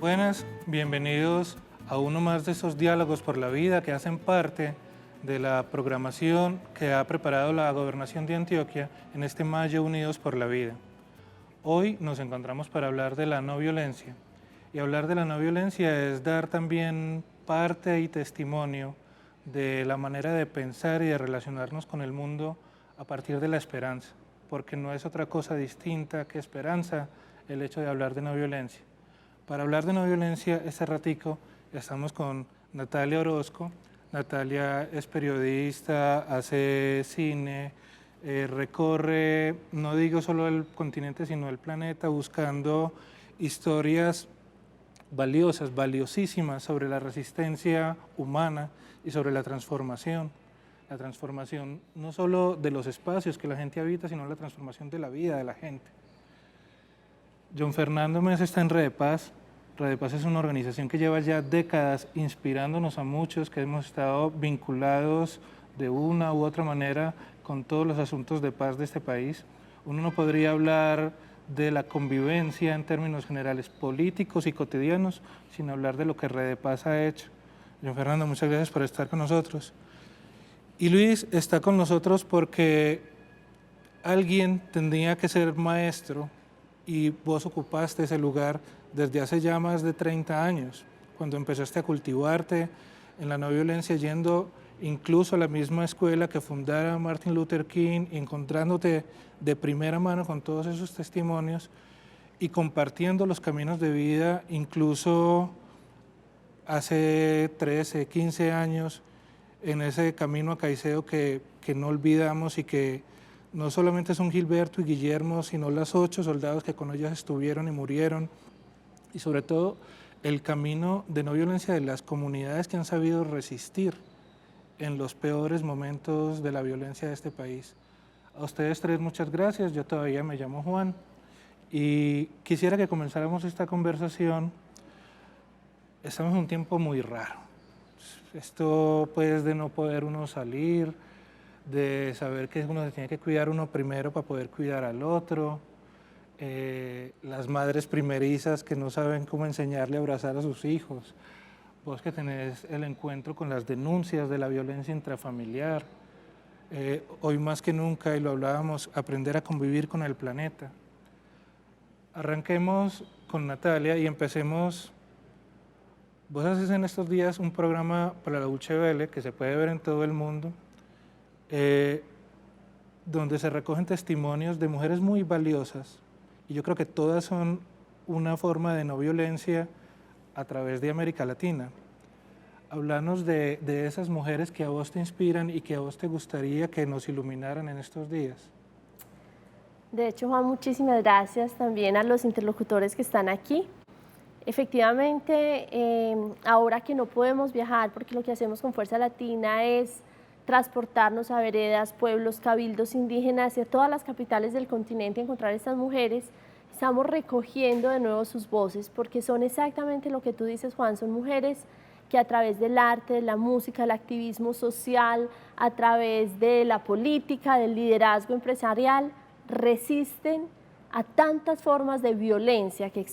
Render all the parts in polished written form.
Buenas, bienvenidos a uno más de esos diálogos por la vida que hacen parte de la programación que ha preparado la Gobernación de Antioquia en este Mayo Unidos por la Vida. Hoy nos encontramos para hablar de la no violencia. Y hablar de la no violencia es dar también parte y testimonio de la manera de pensar y de relacionarnos con el mundo a partir de la esperanza, porque no es otra cosa distinta que esperanza el hecho de hablar de no violencia. Para hablar de no violencia, este ratico estamos con Natalia Orozco. Natalia es periodista, hace cine, recorre, no digo solo el continente, sino el planeta, buscando historias valiosas, valiosísimas sobre la resistencia humana y sobre la transformación. La transformación no solo de los espacios que la gente habita, sino la transformación de la vida de la gente. John Fernando Mesa está en Red de Paz. Red de Paz es una organización que lleva ya décadas inspirándonos a muchos que hemos estado vinculados de una u otra manera con todos los asuntos de paz de este país. Uno no podría hablar de la convivencia en términos generales políticos y cotidianos sin hablar de lo que Red de Paz ha hecho. John Fernando, muchas gracias por estar con nosotros. Y Luis está con nosotros porque alguien tendría que ser maestro y vos ocupaste ese lugar desde hace ya más de 30 años, cuando empezaste a cultivarte en la no violencia, yendo incluso a la misma escuela que fundara Martin Luther King, encontrándote de primera mano con todos esos testimonios y compartiendo los caminos de vida, incluso hace 13, 15 años, en ese camino a Caicedo que no olvidamos y que no solamente son Gilberto y Guillermo, sino los 8 soldados que con ellos estuvieron y murieron, y sobre todo el camino de no violencia de las comunidades que han sabido resistir en los peores momentos de la violencia de este país. A ustedes tres muchas gracias, yo todavía me llamo Juan, y quisiera que comenzáramos esta conversación. Estamos en un tiempo muy raro. Esto pues de no poder uno salir, de saber que uno se tiene que cuidar uno primero para poder cuidar al otro, las madres primerizas que no saben cómo enseñarle a abrazar a sus hijos, vos que tenés el encuentro con las denuncias de la violencia intrafamiliar, hoy más que nunca, y lo hablábamos, aprender a convivir con el planeta. Arranquemos con Natalia y empecemos. Vos haces en estos días un programa para la Deutsche Welle que se puede ver en todo el mundo, donde se recogen testimonios de mujeres muy valiosas, y yo creo que todas son una forma de no violencia a través de América Latina. Hablanos de esas mujeres que a vos te inspiran y que a vos te gustaría que nos iluminaran en estos días. De hecho, Juan, muchísimas gracias también a los interlocutores que están aquí. Efectivamente, ahora que no podemos viajar, porque lo que hacemos con Fuerza Latina es transportarnos a veredas, pueblos, cabildos indígenas y a todas las capitales del continente, encontrar a estas mujeres, estamos recogiendo de nuevo sus voces, porque son exactamente lo que tú dices, Juan, son mujeres que a través del arte, de la música, del activismo social, a través de la política, del liderazgo empresarial, resisten a tantas formas de violencia que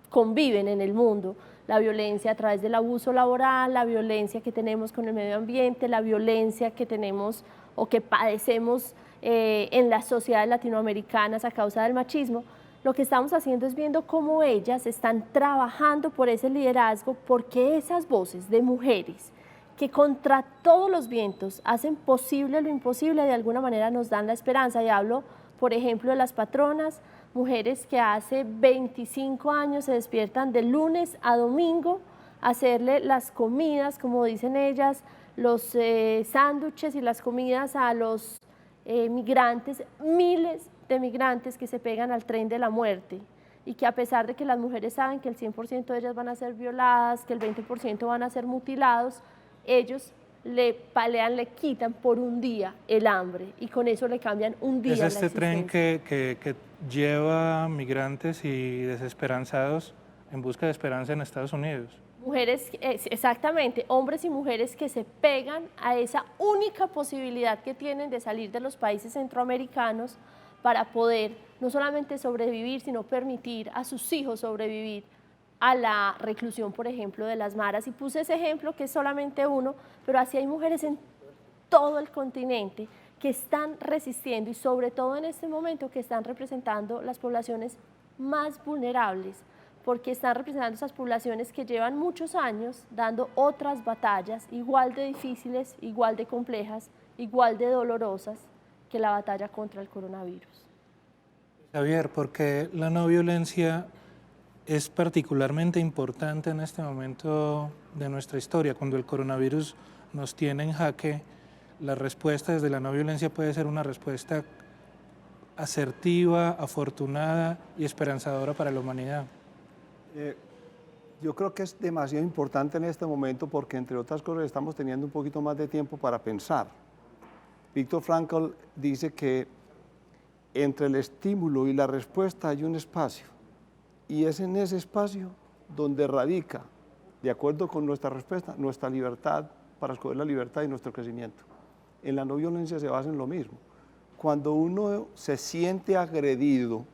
conviven en el mundo, la violencia a través del abuso laboral, la violencia que tenemos con el medio ambiente, la violencia que tenemos o que padecemos en las sociedades latinoamericanas a causa del machismo. Lo que estamos haciendo es viendo cómo ellas están trabajando por ese liderazgo, porque esas voces de mujeres que contra todos los vientos hacen posible lo imposible, de alguna manera nos dan la esperanza. Y hablo, por ejemplo, de las patronas, mujeres que hace 25 años se despiertan de lunes a domingo a hacerle las comidas, como dicen ellas, los sándwiches y las comidas a los migrantes, miles de migrantes que se pegan al tren de la muerte, y que a pesar de que las mujeres saben que el 100% de ellas van a ser violadas, que el 20% van a ser mutilados, ellos le palean, le quitan por un día el hambre y con eso le cambian un día la existencia. Es este tren que lleva migrantes y desesperanzados en busca de esperanza en Estados Unidos. Mujeres, exactamente, hombres y mujeres que se pegan a esa única posibilidad que tienen de salir de los países centroamericanos para poder no solamente sobrevivir, sino permitir a sus hijos sobrevivir. a la reclusión, por ejemplo, de las maras. Y puse ese ejemplo que es solamente uno, pero así hay mujeres en todo el continente que están resistiendo y sobre todo en este momento que están representando las poblaciones más vulnerables, porque están representando esas poblaciones que llevan muchos años dando otras batallas igual de difíciles, igual de complejas, igual de dolorosas que la batalla contra el coronavirus. Javier, porque la no violencia es particularmente importante en este momento de nuestra historia, cuando el coronavirus nos tiene en jaque. La respuesta desde la no violencia puede ser una respuesta asertiva, afortunada y esperanzadora para la humanidad. Yo creo que es demasiado importante en este momento porque, entre otras cosas, estamos teniendo un poquito más de tiempo para pensar. Viktor Frankl dice que entre el estímulo y la respuesta hay un espacio, y es en ese espacio donde radica, de acuerdo con nuestra respuesta, nuestra libertad para escoger la libertad y nuestro crecimiento. En la no violencia se basa en lo mismo. Cuando uno se siente agredido,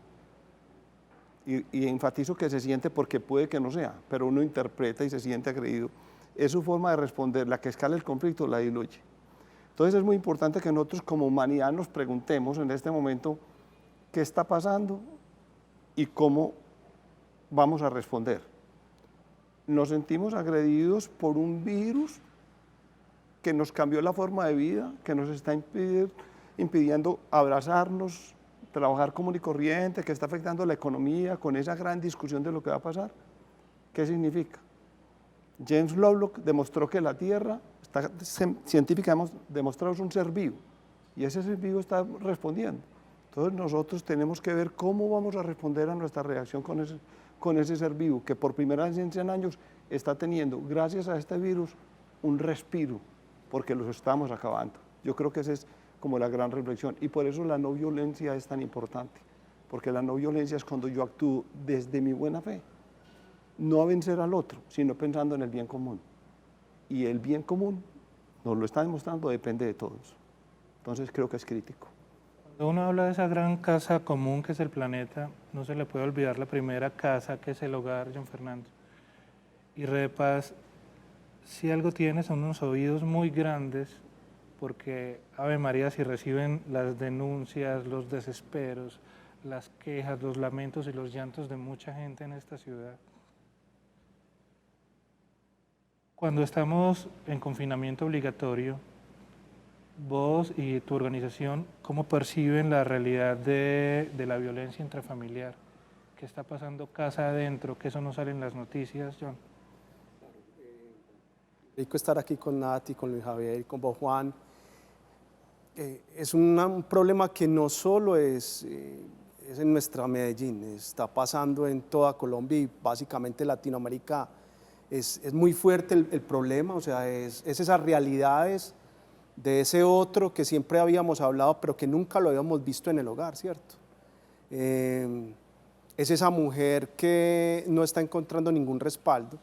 y enfatizo que se siente porque puede que no sea, pero uno interpreta y se siente agredido, es su forma de responder, la que escala el conflicto la diluye. Entonces es muy importante que nosotros como humanidad nos preguntemos en este momento qué está pasando y cómo vamos a responder. Nos sentimos agredidos por un virus que nos cambió la forma de vida, que nos está impidiendo abrazarnos, trabajar común y corriente, que está afectando la economía con esa gran discusión de lo que va a pasar. ¿Qué significa? James Lovelock demostró que la Tierra, científicamente demostrado, es un ser vivo, y ese ser vivo está respondiendo. Entonces nosotros tenemos que ver cómo vamos a responder a nuestra reacción con ese ser vivo, que por primera vez en 100 años está teniendo, gracias a este virus, un respiro, porque los estamos acabando. Yo creo que esa es como la gran reflexión, y por eso la no violencia es tan importante, porque la no violencia es cuando yo actúo desde mi buena fe, no a vencer al otro, sino pensando en el bien común. Y el bien común, nos lo está demostrando, depende de todos. Entonces creo que es crítico. Cuando uno habla de esa gran casa común que es el planeta, no se le puede olvidar la primera casa, que es el hogar, John Fernando. Y Red Paz, si algo tiene, son unos oídos muy grandes, porque, Ave María, si reciben las denuncias, los desesperos, las quejas, los lamentos y los llantos de mucha gente en esta ciudad. Cuando estamos en confinamiento obligatorio, vos y tu organización, ¿cómo perciben la realidad de la violencia intrafamiliar? ¿Qué está pasando casa adentro? Que eso no sale en las noticias, John. Rico estar aquí con Nati, con Luis Javier y con vos, Juan. Es un problema que no solo es en nuestra Medellín, está pasando en toda Colombia y básicamente Latinoamérica. Es muy fuerte el problema, o sea, es esas realidades de ese otro que siempre habíamos hablado, pero que nunca lo habíamos visto en el hogar, ¿cierto? Es esa mujer que no está encontrando ningún respaldo,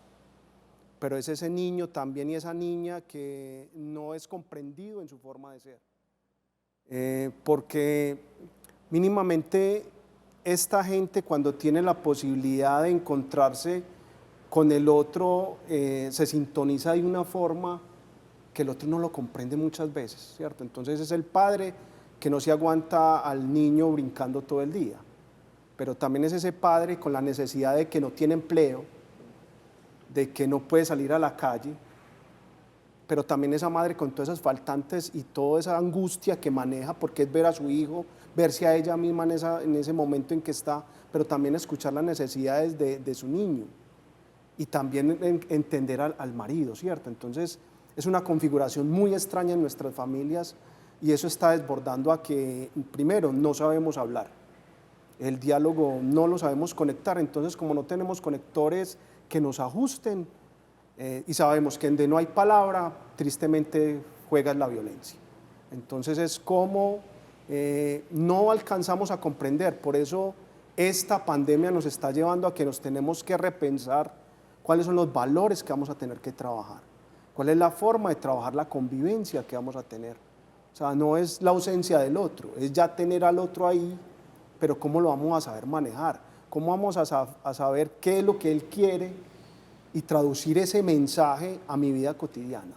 pero es ese niño también y esa niña que no es comprendido en su forma de ser. Porque mínimamente esta gente, cuando tiene la posibilidad de encontrarse con el otro, se sintoniza de una forma que el otro no lo comprende muchas veces, ¿cierto? Entonces es el padre que no se aguanta al niño brincando todo el día, pero también es ese padre con la necesidad de que no tiene empleo, de que no puede salir a la calle, pero también esa madre con todas esas faltantes y toda esa angustia que maneja, porque es ver a su hijo, verse a ella misma en ese momento en que está, pero también escuchar las necesidades de su niño y también entender al marido, ¿cierto? Entonces es una configuración muy extraña en nuestras familias y eso está desbordando a que, primero, no sabemos hablar, el diálogo no lo sabemos conectar, entonces como no tenemos conectores que nos ajusten, y sabemos que donde no hay palabra, tristemente juega en la violencia. Entonces es como no alcanzamos a comprender, por eso esta pandemia nos está llevando a que nos tenemos que repensar cuáles son los valores que vamos a tener que trabajar, cuál es la forma de trabajar la convivencia que vamos a tener. O sea, no es la ausencia del otro, es ya tener al otro ahí, pero cómo lo vamos a saber manejar, ¿Cómo vamos a saber qué es lo que él quiere y traducir ese mensaje a mi vida cotidiana?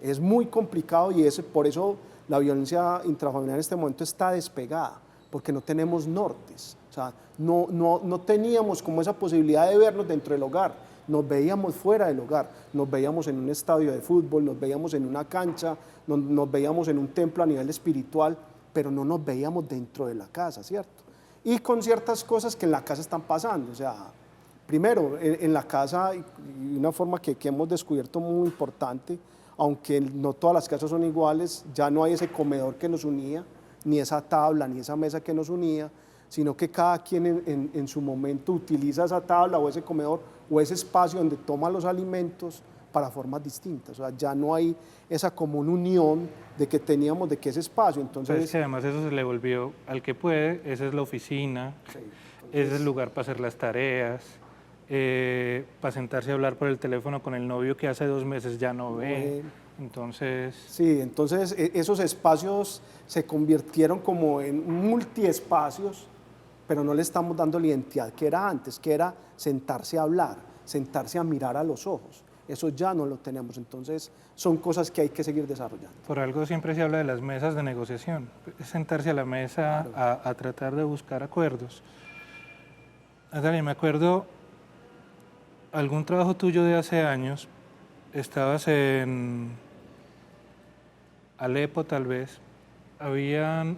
Es muy complicado y por eso la violencia intrafamiliar en este momento está despegada, porque no tenemos nortes. O sea, no teníamos como esa posibilidad de vernos dentro del hogar, nos veíamos fuera del hogar, nos veíamos en un estadio de fútbol, nos veíamos en una cancha, nos veíamos en un templo a nivel espiritual, pero no nos veíamos dentro de la casa, ¿cierto? Y con ciertas cosas que en la casa están pasando, o sea, primero, en la casa, y una forma que hemos descubierto muy importante, aunque no todas las casas son iguales, ya no hay ese comedor que nos unía, ni esa tabla, ni esa mesa que nos unía, sino que cada quien en su momento utiliza esa tabla o ese comedor o ese espacio donde toma los alimentos para formas distintas. O sea, ya no hay esa común unión de que teníamos de que ese espacio. Entonces, pero es que además eso se le volvió al que puede, esa es la oficina, sí, ese es el lugar para hacer las tareas, para sentarse a hablar por el teléfono con el novio que hace 2 meses ya no ve. Entonces... Sí, entonces esos espacios se convirtieron como en multiespacios, pero no le estamos dando la identidad que era antes, que era sentarse a hablar, sentarse a mirar a los ojos. Eso ya no lo tenemos, entonces son cosas que hay que seguir desarrollando. Por algo siempre se habla de las mesas de negociación, es sentarse a la mesa, claro, a tratar de buscar acuerdos. Natalia, me acuerdo algún trabajo tuyo de hace años, estabas en Alepo tal vez, habían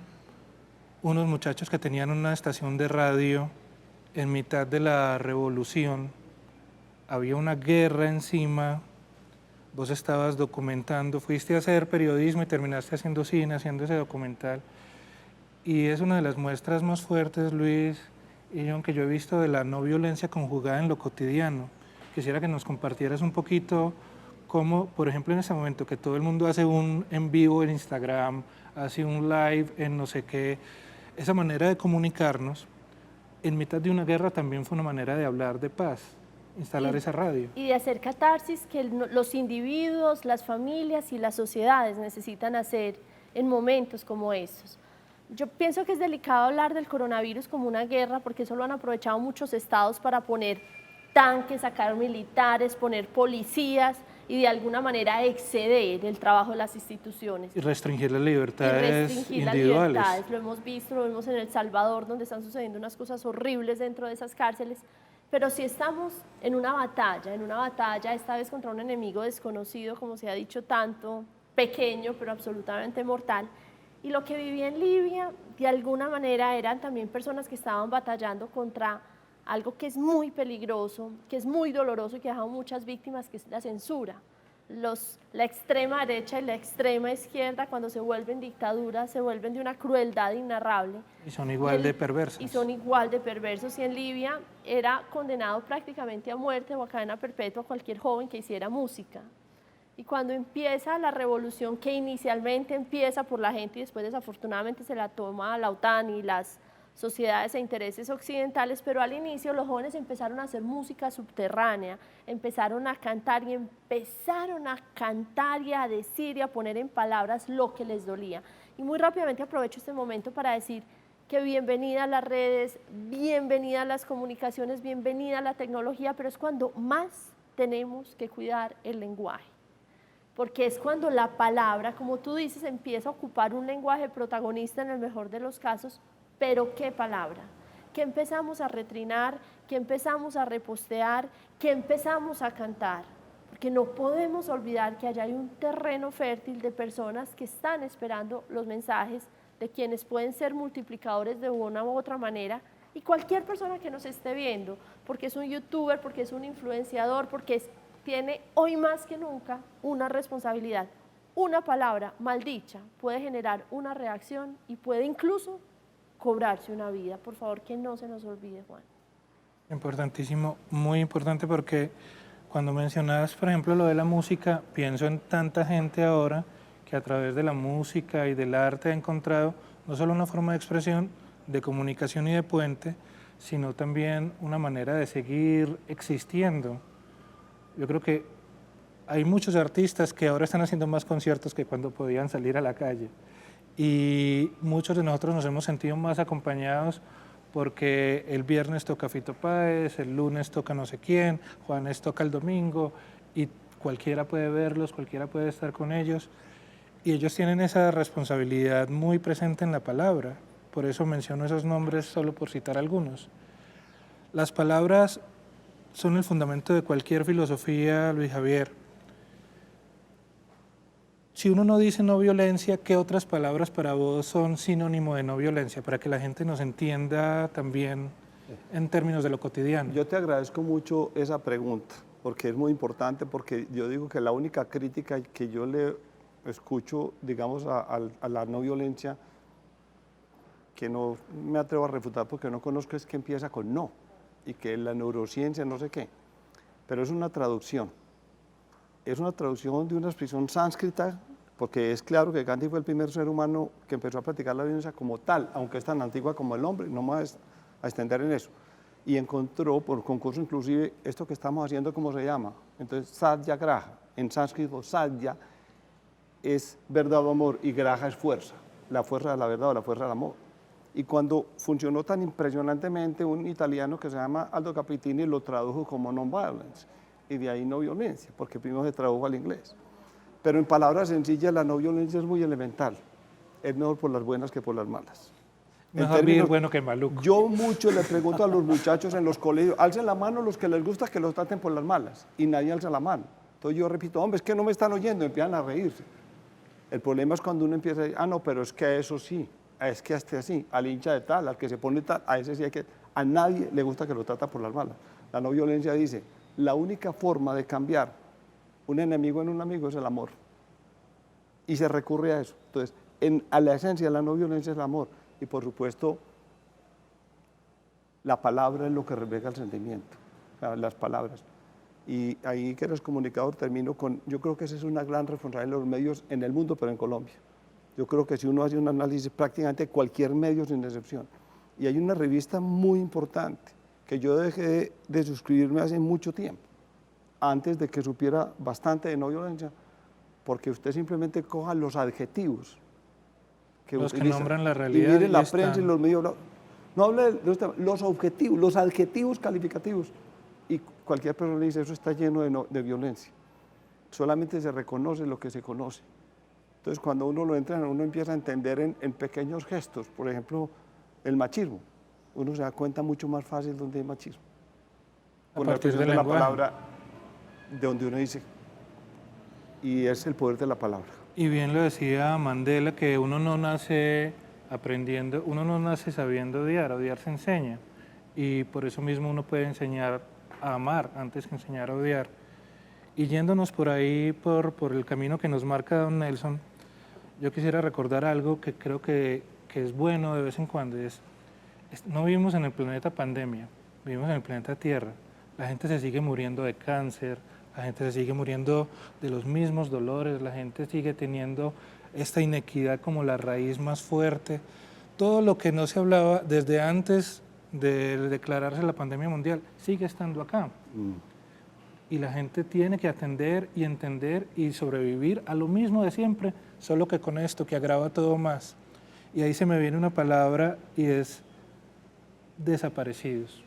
unos muchachos que tenían una estación de radio en mitad de la revolución, había una guerra encima, vos estabas documentando, fuiste a hacer periodismo y terminaste haciendo cine, haciendo ese documental, y es una de las muestras más fuertes, Luis y John, que yo he visto de la no violencia conjugada en lo cotidiano. Quisiera que nos compartieras un poquito cómo, por ejemplo, en este momento que todo el mundo hace un en vivo en Instagram, hace un live en no sé qué, esa manera de comunicarnos, en mitad de una guerra también fue una manera de hablar de paz, instalar esa radio. Y de hacer catarsis que los individuos, las familias y las sociedades necesitan hacer en momentos como estos. Yo pienso que es delicado hablar del coronavirus como una guerra porque eso lo han aprovechado muchos estados para poner tanques, sacar militares, poner policías y de alguna manera exceder el trabajo de las instituciones. Y restringir las libertades individuales. Lo hemos visto, lo vemos en El Salvador, donde están sucediendo unas cosas horribles dentro de esas cárceles. Pero si estamos en una batalla esta vez contra un enemigo desconocido, como se ha dicho tanto, pequeño pero absolutamente mortal. Y lo que vivía en Libia, de alguna manera, eran también personas que estaban batallando contra algo que es muy peligroso, que es muy doloroso y que ha dejado muchas víctimas, que es la censura. La extrema derecha y la extrema izquierda, cuando se vuelven dictaduras, se vuelven de una crueldad inarrable. Y son igual de perversas. Y son igual de perversos. Y en Libia era condenado prácticamente a muerte o a cadena perpetua cualquier joven que hiciera música. Y cuando empieza la revolución, que inicialmente empieza por la gente y después desafortunadamente se la toma la OTAN y las sociedades e intereses occidentales, pero al inicio los jóvenes empezaron a hacer música subterránea, empezaron a cantar y a decir y a poner en palabras lo que les dolía. Y muy rápidamente aprovecho este momento para decir que bienvenida a las redes, bienvenida a las comunicaciones, bienvenida a la tecnología, pero es cuando más tenemos que cuidar el lenguaje. Porque es cuando la palabra, como tú dices, empieza a ocupar un lenguaje protagonista en el mejor de los casos, pero ¿qué palabra? Que empezamos a retrinar, que empezamos a repostear, que empezamos a cantar. Porque no podemos olvidar que allá hay un terreno fértil de personas que están esperando los mensajes de quienes pueden ser multiplicadores de una u otra manera, y cualquier persona que nos esté viendo, porque es un youtuber, porque es un influenciador, porque tiene hoy más que nunca una responsabilidad. Una palabra maldicha puede generar una reacción y puede incluso cobrarse una vida. Por favor, que no se nos olvide, Juan. Importantísimo, muy importante, porque cuando mencionabas, por ejemplo, lo de la música, pienso en tanta gente ahora que a través de la música y del arte ha encontrado no solo una forma de expresión, de comunicación y de puente, sino también una manera de seguir existiendo. Yo creo que hay muchos artistas que ahora están haciendo más conciertos que cuando podían salir a la calle. Y muchos de nosotros nos hemos sentido más acompañados porque el viernes toca Fito Páez, el lunes toca no sé quién, Juanes toca el domingo, y cualquiera puede verlos, cualquiera puede estar con ellos, y ellos tienen esa responsabilidad muy presente en la palabra. Por eso menciono esos nombres solo por citar algunos. Las palabras son el fundamento de cualquier filosofía, Luis Javier. Si uno no dice no violencia, ¿qué otras palabras para vos son sinónimo de no violencia? Para que la gente nos entienda también en términos de lo cotidiano. Yo te agradezco mucho esa pregunta, porque es muy importante, porque yo digo que la única crítica que yo le escucho, digamos, a la no violencia, que no me atrevo a refutar porque no conozco, es que empieza con no, y que la neurociencia no sé qué, pero es una traducción de una expresión sánscrita, porque es claro que Gandhi fue el primer ser humano que empezó a practicar la violencia como tal, aunque es tan antigua como el hombre, no me voy a extender en eso, y encontró por concurso inclusive esto que estamos haciendo, ¿cómo se llama? Entonces, satyagraha, en sánscrito satya es verdad o amor y graha es fuerza, la fuerza de la verdad o la fuerza del amor. Y cuando funcionó tan impresionantemente, un italiano que se llama Aldo Capitini lo tradujo como non-violence, y de ahí no violencia, porque primero se tradujo al inglés. Pero en palabras sencillas, la no violencia es muy elemental. Es mejor por las buenas que por las malas. Mejor vivir bueno que maluco. Yo mucho le pregunto a los muchachos en los colegios, alcen la mano los que les gusta que los traten por las malas, y nadie alza la mano. Entonces yo repito, hombre, es que no me están oyendo, empiezan a reírse. El problema es cuando uno empieza a decir, no, pero es que a eso sí, es que hasta así, al hincha de tal, al que se pone tal, a ese sí hay que... A nadie le gusta que lo trata por las malas. La no violencia dice, la única forma de cambiar un enemigo en un amigo es el amor. Y se recurre a eso. Entonces, a la esencia de la no violencia es el amor. Y por supuesto, la palabra es lo que refleja el sentimiento, las palabras. Y ahí que eres comunicador termino con, yo creo que esa es una gran responsabilidad de los medios en el mundo, pero en Colombia. Yo creo que si uno hace un análisis prácticamente de cualquier medio sin excepción. Y hay una revista muy importante que yo dejé de suscribirme hace mucho tiempo, antes de que supiera bastante de no violencia, porque usted simplemente coja los adjetivos que los utiliza, que nombran la realidad. y mire la prensa y los medios, no hable de los temas, los objetivos, los adjetivos calificativos, y cualquier persona dice, eso está lleno de violencia. Solamente se reconoce lo que se conoce. Entonces, cuando uno lo entra, uno empieza a entender en pequeños gestos, por ejemplo, el machismo. Uno se da cuenta mucho más fácil donde hay machismo. A partir de la palabra, de donde uno dice, y es el poder de la palabra. Y bien lo decía Mandela, que uno no nace aprendiendo, uno no nace sabiendo odiar se enseña. Y por eso mismo uno puede enseñar a amar antes que enseñar a odiar. Y yéndonos por ahí, por el camino que nos marca don Nelson, yo quisiera recordar algo que creo que es bueno de vez en cuando. No vivimos en el planeta pandemia, vivimos en el planeta Tierra. La gente se sigue muriendo de cáncer, la gente se sigue muriendo de los mismos dolores, la gente sigue teniendo esta inequidad como la raíz más fuerte. Todo lo que no se hablaba desde antes de declararse la pandemia mundial sigue estando acá. Y la gente tiene que atender y entender y sobrevivir a lo mismo de siempre, solo que con esto que agrava todo más. Y ahí se me viene una palabra y es desaparecidos.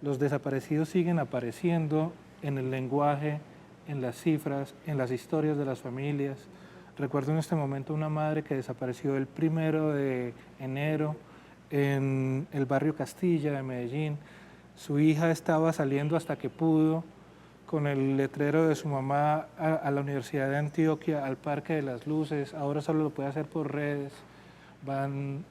Los desaparecidos siguen apareciendo en el lenguaje, en las cifras, en las historias de las familias. Recuerdo en este momento una madre que desapareció el 1 de enero en el barrio Castilla de Medellín. Su hija estaba saliendo hasta que pudo con el letrero de su mamá a la Universidad de Antioquia, al Parque de las Luces. Ahora solo lo puede hacer por redes. Van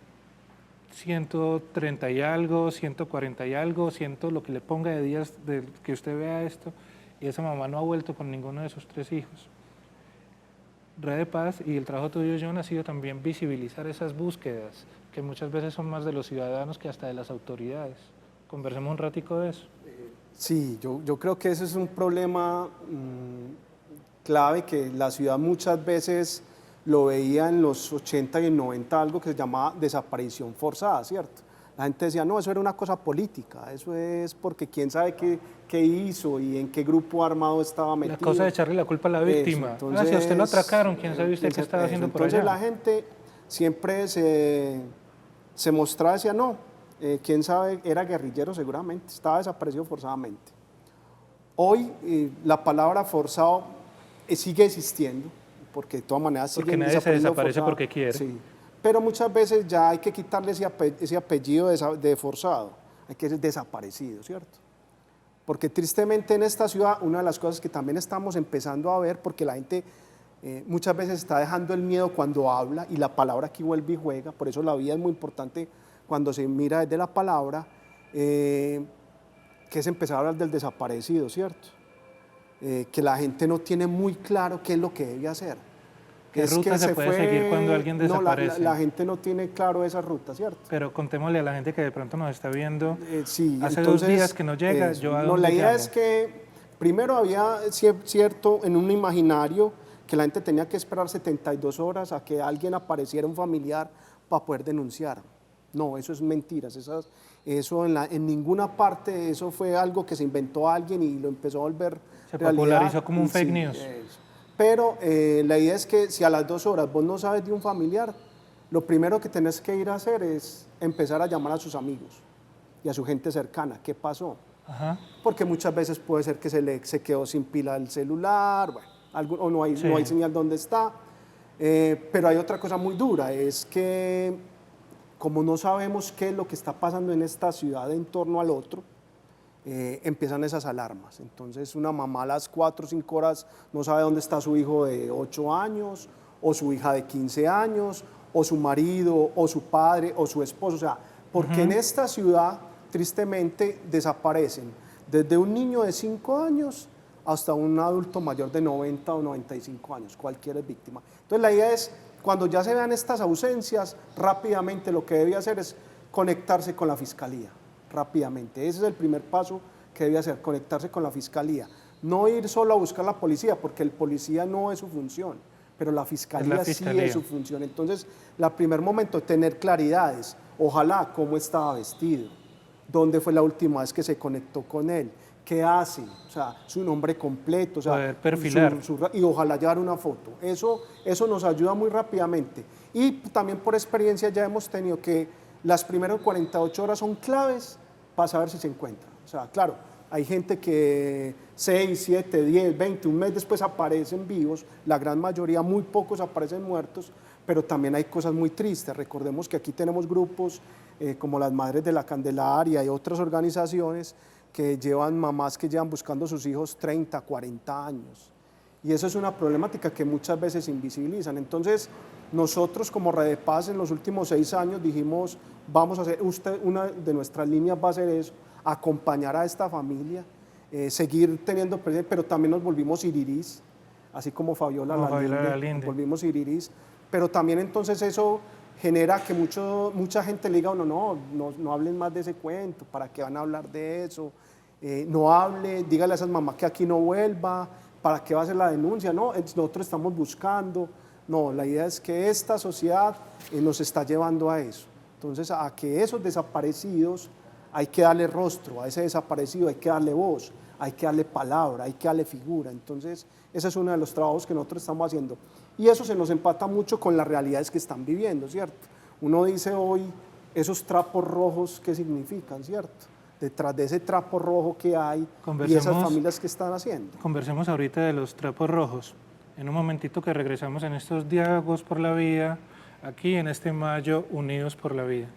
130 y algo, 140 y algo, 100 lo que le ponga de días de que usted vea esto, y esa mamá no ha vuelto con ninguno de sus 3 hijos. Red de Paz y el trabajo tuyo, John, ha sido también visibilizar esas búsquedas, que muchas veces son más de los ciudadanos que hasta de las autoridades. Conversemos un ratico de eso. Sí, yo creo que ese es un problema clave, que la ciudad muchas veces lo veía en los 80 y en 90, algo que se llamaba desaparición forzada, ¿cierto? La gente decía, no, eso era una cosa política, eso es porque quién sabe qué hizo y en qué grupo armado estaba metido. La cosa de echarle la culpa a la víctima. Entonces, si a usted lo atracaron, quién sabe usted qué estaba haciendo por allá. Entonces la gente siempre se mostraba, decía, no, quién sabe, era guerrillero seguramente, estaba desaparecido forzadamente. Hoy la palabra forzado sigue existiendo, porque de todas maneras porque nadie se desaparece forzado. porque quiere. Sí. Pero muchas veces ya hay que quitarle ese apellido de forzado, hay que ser desaparecido, ¿cierto? Porque tristemente en esta ciudad, una de las cosas que también estamos empezando a ver, porque la gente muchas veces está dejando el miedo cuando habla, y la palabra aquí vuelve y juega, por eso la vida es muy importante cuando se mira desde la palabra, que es empezar a hablar del desaparecido, ¿cierto? Que la gente no tiene muy claro qué es lo que debe hacer. ¿Qué ruta se puede seguir cuando alguien desaparece? No, la gente no tiene claro esa ruta, ¿cierto? Pero contémosle a la gente que de pronto nos está viendo, sí, hace entonces, 2 días que no llega, yo a no, dónde la idea llamo? es que primero había cierto en un imaginario que la gente tenía que esperar 72 horas a que alguien apareciera, un familiar, para poder denunciar. No, eso es mentiras, eso en ninguna parte, eso fue algo que se inventó alguien y lo empezó a volver Se realidad. popularizó como un fake Sí, news. Pero la idea es que si a las 2 horas vos no sabes de un familiar, lo primero que tenés que ir a hacer es empezar a llamar a sus amigos y a su gente cercana. ¿Qué pasó? Ajá. Porque muchas veces puede ser que se quedó sin pila el celular, bueno, o no hay señal donde está. Pero hay otra cosa muy dura, es que como no sabemos qué es lo que está pasando en esta ciudad en torno al otro, empiezan esas alarmas. Entonces una mamá a las 4 o 5 horas no sabe dónde está su hijo de 8 años, o su hija de 15 años, o su marido, o su padre, o su esposo. O sea, porque en esta ciudad, tristemente, desaparecen desde un niño de 5 años hasta un adulto mayor de 90 o 95 años. Cualquiera es víctima. Entonces la idea es, cuando ya se vean estas ausencias, rápidamente lo que debe hacer es conectarse con la fiscalía. Rápidamente. Ese es el primer paso que debe hacer, conectarse con la fiscalía. No ir solo a buscar la policía, porque el policía no es su función, pero la fiscalía sí es su función. Entonces, el primer momento, tener claridades. Ojalá cómo estaba vestido, dónde fue la última vez que se conectó con él, qué hace, o sea, su nombre completo, o sea, poder perfilar. Y ojalá llevar una foto. Eso nos ayuda muy rápidamente. Y también por experiencia ya hemos tenido que las primeras 48 horas son claves para saber si se encuentra. O sea, claro, hay gente que 6, 7, 10, 20, un mes después aparecen vivos, la gran mayoría, muy pocos aparecen muertos, pero también hay cosas muy tristes. Recordemos que aquí tenemos grupos como las Madres de la Candelaria y otras organizaciones que llevan mamás que llevan buscando a sus hijos 30, 40 años. Y eso es una problemática que muchas veces invisibilizan. Entonces, nosotros como Red de Paz en los últimos 6 años dijimos, vamos a hacer, una de nuestras líneas va a ser eso, acompañar a esta familia, seguir teniendo presente, pero también nos volvimos irirís, así como Fabiola Lalinde, nos volvimos irirís, pero también entonces eso genera que mucha gente le diga a uno, no hablen más de ese cuento, ¿para qué van a hablar de eso? No hable, dígale a esas mamás que aquí no vuelva, ¿para qué va a hacer la denuncia? No, nosotros estamos buscando. No, la idea es que esta sociedad nos está llevando a eso. Entonces, a que esos desaparecidos hay que darle rostro, a ese desaparecido hay que darle voz, hay que darle palabra, hay que darle figura. Entonces, ese es uno de los trabajos que nosotros estamos haciendo. Y eso se nos empata mucho con las realidades que están viviendo, ¿cierto? Uno dice hoy, esos trapos rojos, ¿qué significan, cierto? Detrás de ese trapo rojo que hay y esas familias que están haciendo. Conversemos ahorita de los trapos rojos. En un momentito que regresamos en estos diálogos por la vida, aquí en este mayo, Unidos por la Vida.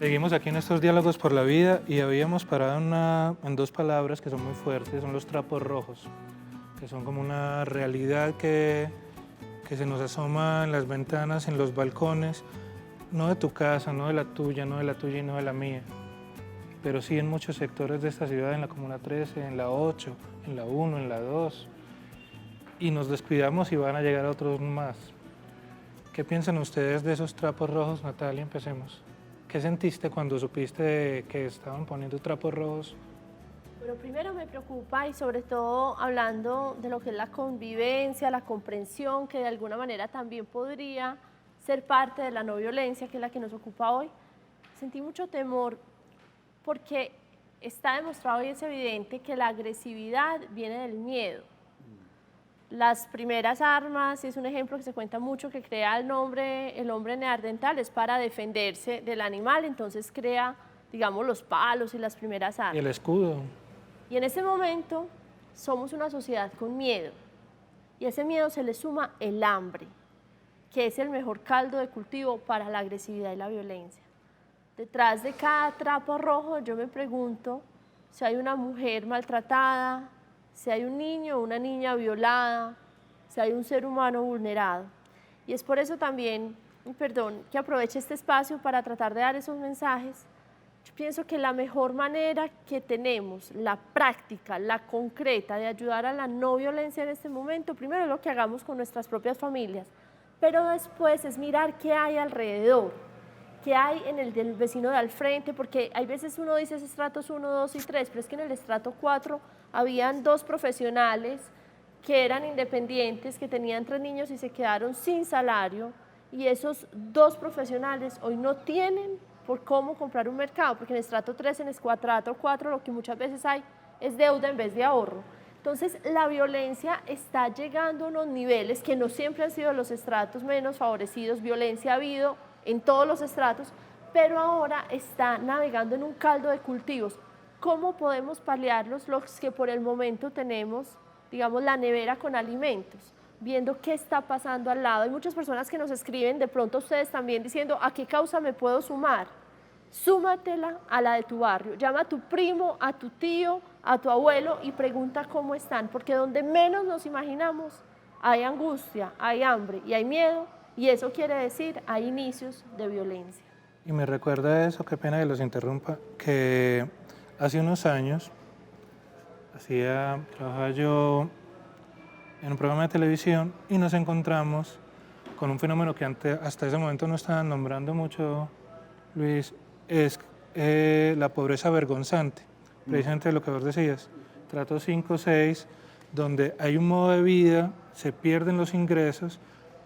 Seguimos aquí en estos diálogos por la vida y habíamos parado en 2 palabras que son muy fuertes, son los trapos rojos, que son como una realidad que se nos asoma en las ventanas, en los balcones, no de tu casa, no de la tuya, no de la tuya y no de la mía, pero sí en muchos sectores de esta ciudad, en la Comuna 13, en la 8, en la 1, en la 2, y nos descuidamos y van a llegar otros más. ¿Qué piensan ustedes de esos trapos rojos, Natalia? Empecemos. ¿Qué sentiste cuando supiste que estaban poniendo trapos rojos? Bueno, primero me preocupa y sobre todo hablando de lo que es la convivencia, la comprensión, que de alguna manera también podría ser parte de la no violencia, que es la que nos ocupa hoy. Sentí mucho temor porque está demostrado y es evidente que la agresividad viene del miedo. Las primeras armas, y es un ejemplo que se cuenta mucho, que crea el hombre neandertal, es para defenderse del animal, entonces crea, digamos, los palos y las primeras armas. Y el escudo. Y en ese momento somos una sociedad con miedo, y a ese miedo se le suma el hambre, que es el mejor caldo de cultivo para la agresividad y la violencia. Detrás de cada trapo rojo yo me pregunto si hay una mujer maltratada, si hay un niño o una niña violada, si hay un ser humano vulnerado. Y es por eso también, perdón, que aproveche este espacio para tratar de dar esos mensajes. Yo pienso que la mejor manera que tenemos, la práctica, la concreta de ayudar a la no violencia en este momento, primero es lo que hagamos con nuestras propias familias, pero después es mirar qué hay alrededor, qué hay en el del vecino de al frente, porque hay veces uno dice es estratos 1, 2 y 3, pero es que en el estrato 4 habían 2 profesionales que eran independientes, que tenían 3 niños y se quedaron sin salario, y esos 2 profesionales hoy no tienen por cómo comprar un mercado, porque en el estrato 3, en el estrato 4, lo que muchas veces hay es deuda en vez de ahorro. Entonces, la violencia está llegando a unos niveles que no siempre han sido los estratos menos favorecidos, violencia ha habido en todos los estratos, pero ahora está navegando en un caldo de cultivos. ¿Cómo podemos paliarlos? Los que por el momento tenemos, digamos, la nevera con alimentos, viendo qué está pasando al lado. Hay muchas personas que nos escriben, de pronto ustedes también, diciendo, ¿a qué causa me puedo sumar? Súmatela a la de tu barrio. Llama a tu primo, a tu tío, a tu abuelo y pregunta cómo están, porque donde menos nos imaginamos hay angustia, hay hambre y hay miedo, y eso quiere decir hay inicios de violencia. Y me recuerda eso, qué pena que los interrumpa, que hace unos años trabajaba yo en un programa de televisión y nos encontramos con un fenómeno que hasta ese momento no estaban nombrando mucho, Luis, es la pobreza vergonzante, precisamente lo que vos decías, trato 5, 6, donde hay un modo de vida, se pierden los ingresos,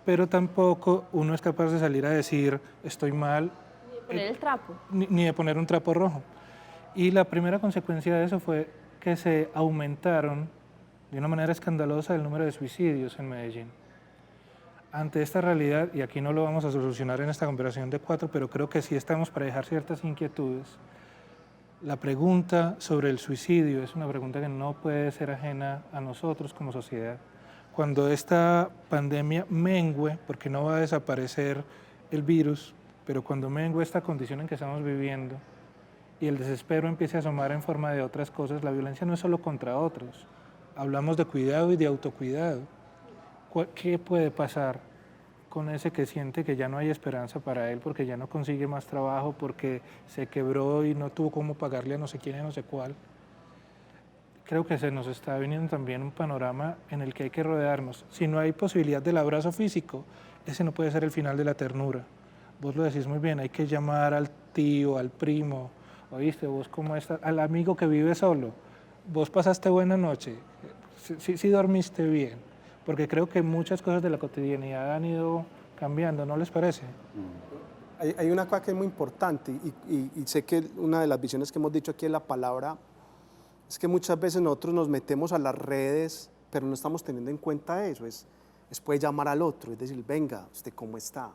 pero tampoco uno es capaz de salir a decir estoy mal. Ni de poner el trapo. Ni de poner un trapo rojo. Y la primera consecuencia de eso fue que se aumentaron de una manera escandalosa el número de suicidios en Medellín. Ante esta realidad, y aquí no lo vamos a solucionar en esta conversación de 4, pero creo que sí estamos para dejar ciertas inquietudes, la pregunta sobre el suicidio es una pregunta que no puede ser ajena a nosotros como sociedad. Cuando esta pandemia mengue, porque no va a desaparecer el virus, pero cuando mengue esta condición en que estamos viviendo y el desespero empiece a asomar en forma de otras cosas, la violencia no es solo contra otros. Hablamos de cuidado y de autocuidado. ¿Qué puede pasar con ese que siente que ya no hay esperanza para él porque ya no consigue más trabajo, porque se quebró y no tuvo cómo pagarle a no sé quién y no sé cuál? Creo que se nos está viniendo también un panorama en el que hay que rodearnos. Si no hay posibilidad del abrazo físico, ese no puede ser el final de la ternura. Vos lo decís muy bien, hay que llamar al tío, al primo, ¿oíste? ¿Vos cómo estás? Al amigo que vive solo. ¿Vos pasaste buena noche? ¿Sí dormiste bien? Porque creo que muchas cosas de la cotidianidad han ido cambiando, ¿no les parece? Hay una cosa que es muy importante y sé que una de las visiones que hemos dicho aquí es la palabra, es que muchas veces nosotros nos metemos a las redes, pero no estamos teniendo en cuenta eso, es puede llamar al otro, es decir, venga, ¿usted cómo está?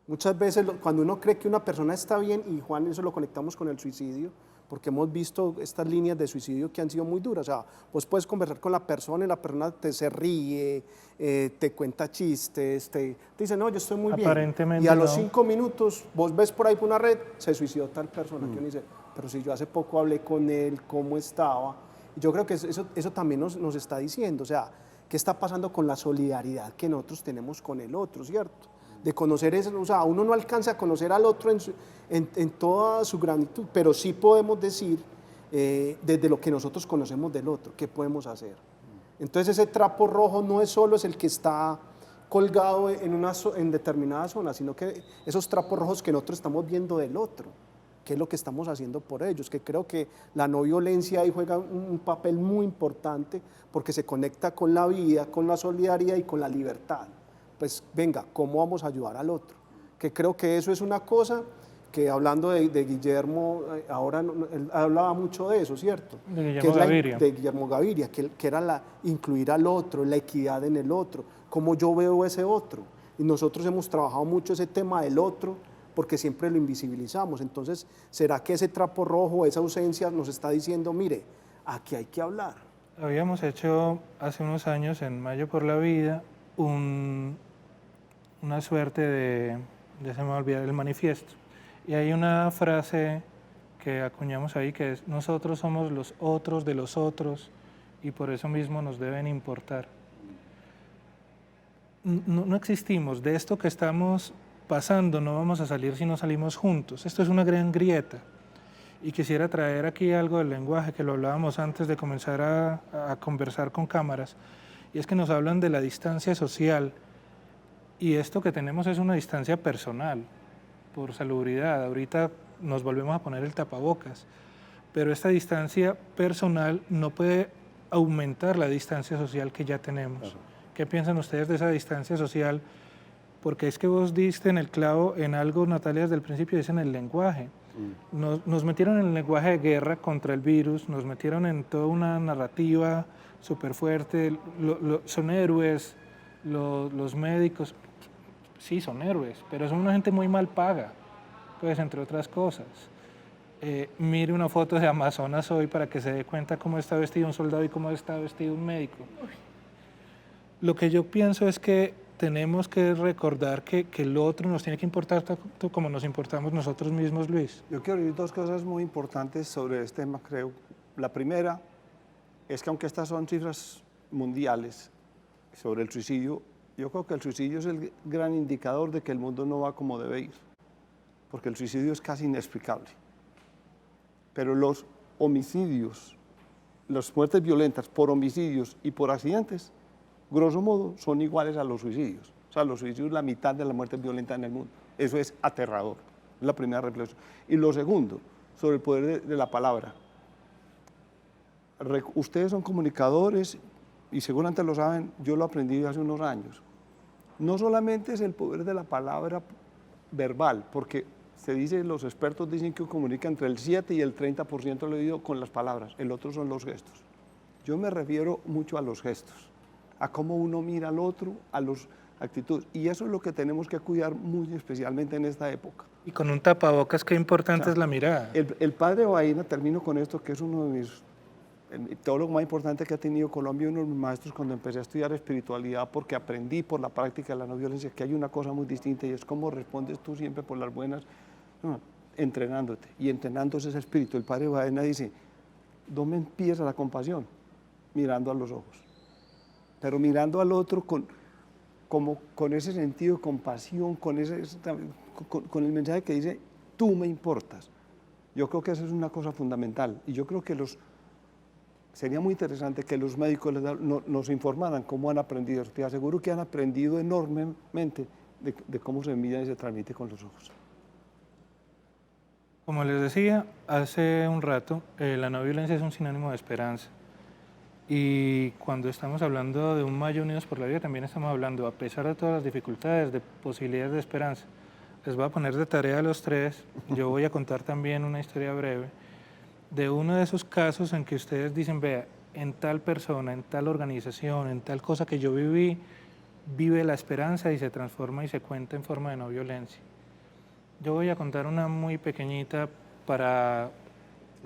Muchas veces cuando uno cree que una persona está bien, y Juan, eso lo conectamos con el suicidio, porque hemos visto estas líneas de suicidio que han sido muy duras. O sea, vos puedes conversar con la persona y la persona se ríe, te cuenta chistes, te dice, no, yo estoy muy bien. Y a los 5 minutos, vos ves por ahí por una red, se suicidó tal persona. Que uno dice, pero si yo hace poco hablé con él, ¿cómo estaba? Y yo creo que eso también nos está diciendo, o sea, ¿qué está pasando con la solidaridad que nosotros tenemos con el otro, cierto? De conocer eso, o sea, uno no alcanza a conocer al otro en toda su granitud, pero sí podemos decir desde lo que nosotros conocemos del otro, qué podemos hacer. Entonces ese trapo rojo no es solo el que está colgado en determinada zona, sino que esos trapos rojos que nosotros estamos viendo del otro, qué es lo que estamos haciendo por ellos, que creo que la no violencia ahí juega un papel muy importante porque se conecta con la vida, con la solidaridad y con la libertad. Pues venga, ¿cómo vamos a ayudar al otro? Que creo que eso es una cosa que hablando de Guillermo, ahora él hablaba mucho de eso, ¿cierto? De Guillermo Gaviria. De Guillermo Gaviria, que era incluir al otro, la equidad en el otro, cómo yo veo ese otro. Y nosotros hemos trabajado mucho ese tema del otro, porque siempre lo invisibilizamos. Entonces, ¿será que ese trapo rojo, esa ausencia nos está diciendo, mire, aquí hay que hablar? Habíamos hecho hace unos años, en Mayo por la Vida, una suerte de, ya se me va a olvidar, el manifiesto. Y hay una frase que acuñamos ahí que es: nosotros somos los otros de los otros y por eso mismo nos deben importar. No existimos, de esto que estamos pasando no vamos a salir si no salimos juntos. Esto es una gran grieta. Y quisiera traer aquí algo del lenguaje, que lo hablábamos antes de comenzar a conversar con cámaras, y es que nos hablan de la distancia social, y esto que tenemos es una distancia personal, por salubridad. Ahorita nos volvemos a poner el tapabocas, pero esta distancia personal no puede aumentar la distancia social que ya tenemos. Claro. ¿Qué piensan ustedes de esa distancia social? Porque es que vos diste en el clavo en algo, Natalia, desde el principio, dicen el lenguaje. Nos metieron en el lenguaje de guerra contra el virus, nos metieron en toda una narrativa súper fuerte. Son héroes, los médicos, sí, son héroes, pero son una gente muy mal paga, pues, entre otras cosas. Mire una foto de Amazonas hoy para que se dé cuenta cómo está vestido un soldado y cómo está vestido un médico. Lo que yo pienso es que tenemos que recordar que el otro nos tiene que importar tanto como nos importamos nosotros mismos, Luis. Yo quiero decir dos cosas muy importantes sobre este tema, creo. La primera es que aunque estas son cifras mundiales sobre el suicidio, yo creo que el suicidio es el gran indicador de que el mundo no va como debe ir, porque el suicidio es casi inexplicable. Pero los homicidios, las muertes violentas por homicidios y por accidentes, grosso modo, son iguales a los suicidios. O sea, los suicidios la mitad de la muerte violenta en el mundo. Eso es aterrador, es la primera reflexión. Y lo segundo, sobre el poder de la palabra. Ustedes son comunicadores y seguramente lo saben, yo lo aprendí hace unos años. No solamente es el poder de la palabra verbal, porque se dice, los expertos dicen que comunica entre el 7 y el 30% del oído con las palabras, el otro son los gestos. Yo me refiero mucho a los gestos, a cómo uno mira al otro, a las actitudes. Y eso es lo que tenemos que cuidar muy especialmente en esta época. Y con un tapabocas, qué importante es la mirada. El padre Baena, termino con esto, que es uno de el teólogo más importante que ha tenido Colombia, uno de mis maestros cuando empecé a estudiar espiritualidad, porque aprendí por la práctica de la no violencia que hay una cosa muy distinta y es cómo respondes tú siempre por las buenas, entrenándote y entrenándose ese espíritu. El padre Baena dice, ¿dónde empieza la compasión? Mirando a los ojos. Pero mirando al otro con ese sentido de compasión, con el mensaje que dice, tú me importas. Yo creo que eso es una cosa fundamental. Y yo creo que sería muy interesante que los médicos nos informaran cómo han aprendido. Te aseguro que han aprendido enormemente de cómo se mira y se transmite con los ojos. Como les decía hace un rato, la no violencia es un sinónimo de esperanza. Y cuando estamos hablando de un Mayo Unidos por la Vida, también estamos hablando, a pesar de todas las dificultades, de posibilidades de esperanza. Les voy a poner de tarea a los tres, yo voy a contar también una historia breve, de uno de esos casos en que ustedes dicen, vea, en tal persona, en tal organización, en tal cosa que yo viví, vive la esperanza y se transforma y se cuenta en forma de no violencia. Yo voy a contar una muy pequeñita para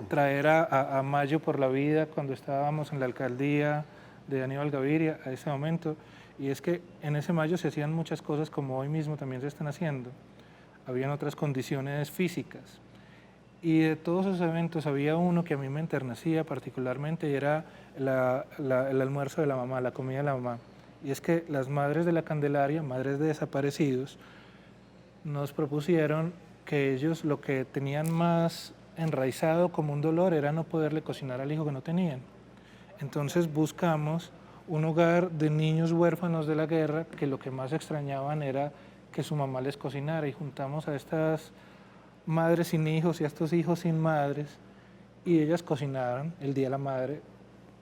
traer a Mayo por la Vida cuando estábamos en la alcaldía de Aníbal Gaviria a ese momento, y es que en ese Mayo se hacían muchas cosas como hoy mismo también se están haciendo. Habían otras condiciones físicas, y de todos esos eventos había uno que a mí me enternecía particularmente y era el almuerzo de la mamá, la comida de la mamá. Y es que las madres de la Candelaria, madres de desaparecidos, nos propusieron que ellos lo que tenían más enraizado como un dolor era no poderle cocinar al hijo que no tenían. Entonces buscamos un hogar de niños huérfanos de la guerra que lo que más extrañaban era que su mamá les cocinara, y juntamos a estas madres sin hijos y a estos hijos sin madres, y ellas cocinaban el Día de la Madre,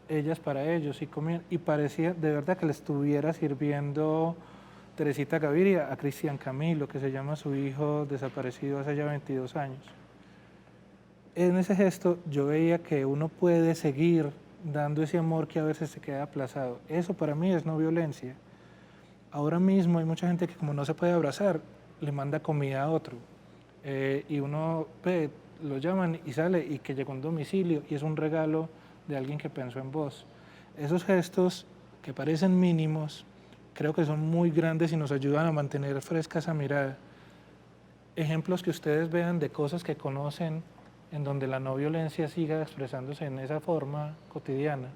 ellas para ellos, y comían, y parecía de verdad que le estuviera sirviendo Teresita Gaviria a Cristian Camilo, que se llama su hijo desaparecido hace ya 22 años. En ese gesto yo veía que uno puede seguir dando ese amor que a veces se queda aplazado. Eso para mí es no violencia. Ahora mismo hay mucha gente que como no se puede abrazar, le manda comida a otro. Y uno ve, lo llaman y sale y que llegó a un domicilio y es un regalo de alguien que pensó en vos. Esos gestos que parecen mínimos, creo que son muy grandes y nos ayudan a mantener fresca esa mirada. Ejemplos que ustedes vean de cosas que conocen en donde la no violencia siga expresándose en esa forma cotidiana.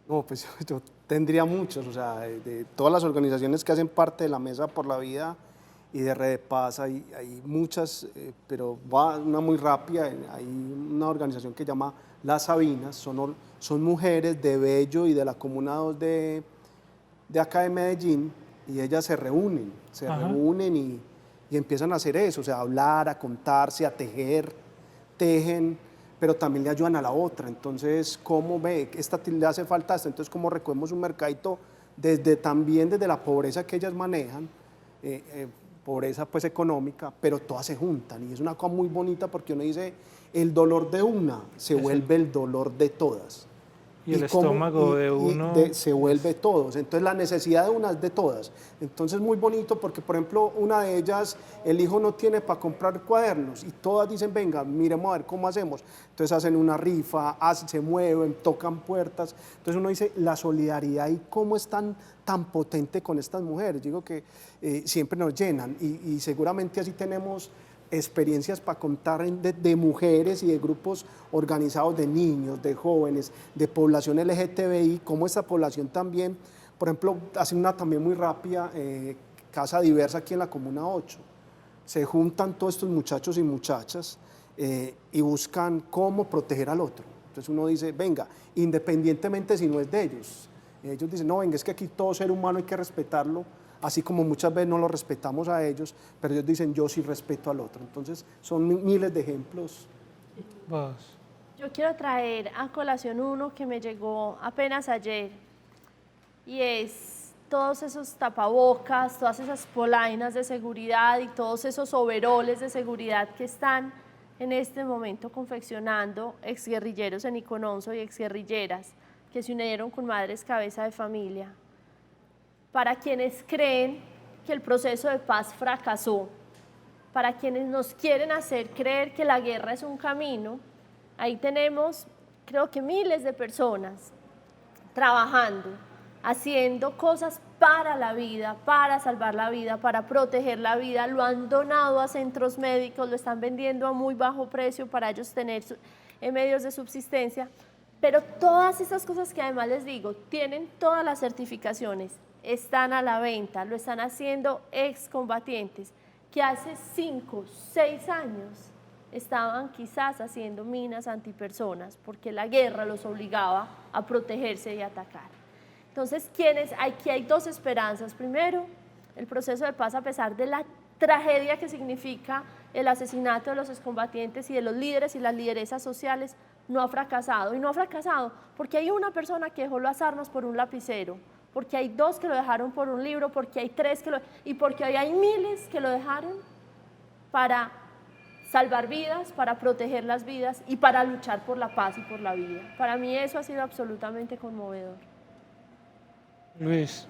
No, pues yo tendría muchos, o sea, de todas las organizaciones que hacen parte de la Mesa por la Vida y de Red de Paz, hay muchas, pero va una muy rápida. Hay una organización que se llama Las Sabinas, son mujeres de Bello y de la Comuna 2 de acá de Medellín, y ellas se reúnen y empiezan a hacer eso, o sea, a hablar, a contarse, a tejer, tejen, pero también le ayudan a la otra. Entonces, ¿cómo ve? Esta le hace falta esto, entonces cómo recogemos un mercadito también desde la pobreza que ellas manejan, pobreza pues económica, pero todas se juntan y es una cosa muy bonita porque uno dice, el dolor de una se vuelve el dolor de todas. Y el estómago de uno se vuelve todos. Entonces la necesidad de una es de todas. Entonces muy bonito porque, por ejemplo, una de ellas, el hijo no tiene para comprar cuadernos y todas dicen, venga, miremos a ver cómo hacemos. Entonces hacen una rifa, se mueven, tocan puertas. Entonces uno dice, la solidaridad y cómo es tan potente con estas mujeres. Digo que siempre nos llenan y seguramente así tenemos experiencias para contar de mujeres y de grupos organizados de niños, de jóvenes, de población LGTBI, como esta población también, por ejemplo, hace una también muy rápida, Casa Diversa aquí en la Comuna 8. Se juntan todos estos muchachos y muchachas y buscan cómo proteger al otro. Entonces uno dice, venga, independientemente si no es de ellos. Ellos dicen, no, venga, es que aquí todo ser humano hay que respetarlo, así como muchas veces no lo respetamos a ellos, pero ellos dicen, yo sí respeto al otro. Entonces, son miles de ejemplos. Vos. Yo quiero traer a colación uno que me llegó apenas ayer, y es todos esos tapabocas, todas esas polainas de seguridad y todos esos overoles de seguridad que están en este momento confeccionando exguerrilleros en Icononso y exguerrilleras que se unieron con Madres Cabeza de Familia. Para quienes creen que el proceso de paz fracasó, para quienes nos quieren hacer creer que la guerra es un camino, ahí tenemos, creo que miles de personas trabajando, haciendo cosas para la vida, para salvar la vida, para proteger la vida, lo han donado a centros médicos, lo están vendiendo a muy bajo precio para ellos tener medios de subsistencia, pero todas esas cosas que además les digo, tienen todas las certificaciones, están a la venta, lo están haciendo excombatientes que hace 5, 6 años estaban quizás haciendo minas antipersonas porque la guerra los obligaba a protegerse y atacar. Entonces, aquí hay dos esperanzas. Primero, el proceso de paz, a pesar de la tragedia que significa el asesinato de los excombatientes y de los líderes y las lideresas sociales, no ha fracasado. Y no ha fracasado porque hay una persona que dejó las armas por un lapicero, porque hay 2 que lo dejaron por un libro, porque hay 3 y porque hoy hay miles que lo dejaron para salvar vidas, para proteger las vidas y para luchar por la paz y por la vida. Para mí eso ha sido absolutamente conmovedor. Luis,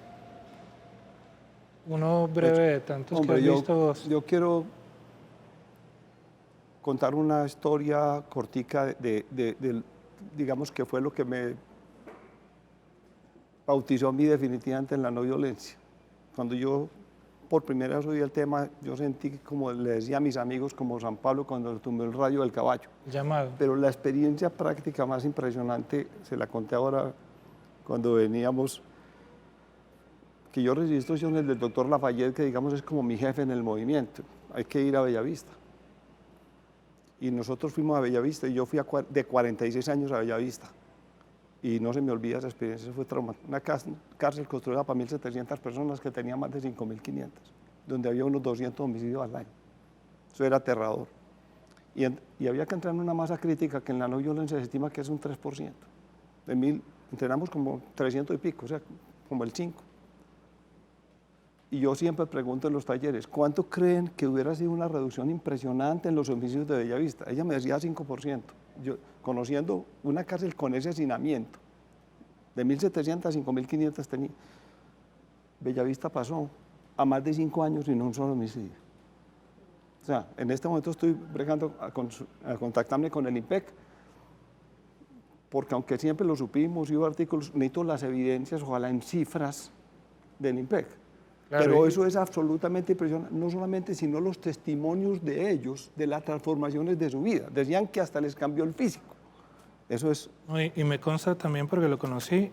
uno breve de tantos que has visto vos. Yo quiero contar una historia cortica digamos que fue lo que me bautizó a mí definitivamente en la no violencia. Cuando yo por primera vez oí el tema, yo sentí, como le decía a mis amigos, como San Pablo cuando le tumbó el rayo del caballo. Llamado. Pero la experiencia práctica más impresionante, se la conté ahora cuando veníamos, que yo recibí instrucciones del doctor Lafayette, que digamos es como mi jefe en el movimiento, hay que ir a Bellavista. Y nosotros fuimos a Bellavista y yo fui de 46 años a Bellavista. Y no se me olvida esa experiencia, fue traumática. Una cárcel construida para 1.700 personas que tenía más de 5.500, donde había unos 200 homicidios al año. Eso era aterrador. Y había que entrar en una masa crítica que en la no violencia se estima que es un 3%. De 1000, entrenamos como 300 y pico, o sea, como el 5%. Y yo siempre pregunto en los talleres, ¿cuánto creen que hubiera sido una reducción impresionante en los homicidios de Bellavista? Ella me decía 5%. Yo, conociendo una cárcel con ese hacinamiento, de 1.700 a 5.500 tenía, Bellavista pasó a más de 5 años sin un solo homicidio. O sea, en este momento estoy bregando a contactarme con el IMPEC, porque aunque siempre lo supimos y hubo artículos, necesito las evidencias, ojalá en cifras del IMPEC. Claro, pero eso es absolutamente impresionante, no solamente, sino los testimonios de ellos, de las transformaciones de su vida. Decían que hasta les cambió el físico. Eso es... Y me consta también, porque lo conocí,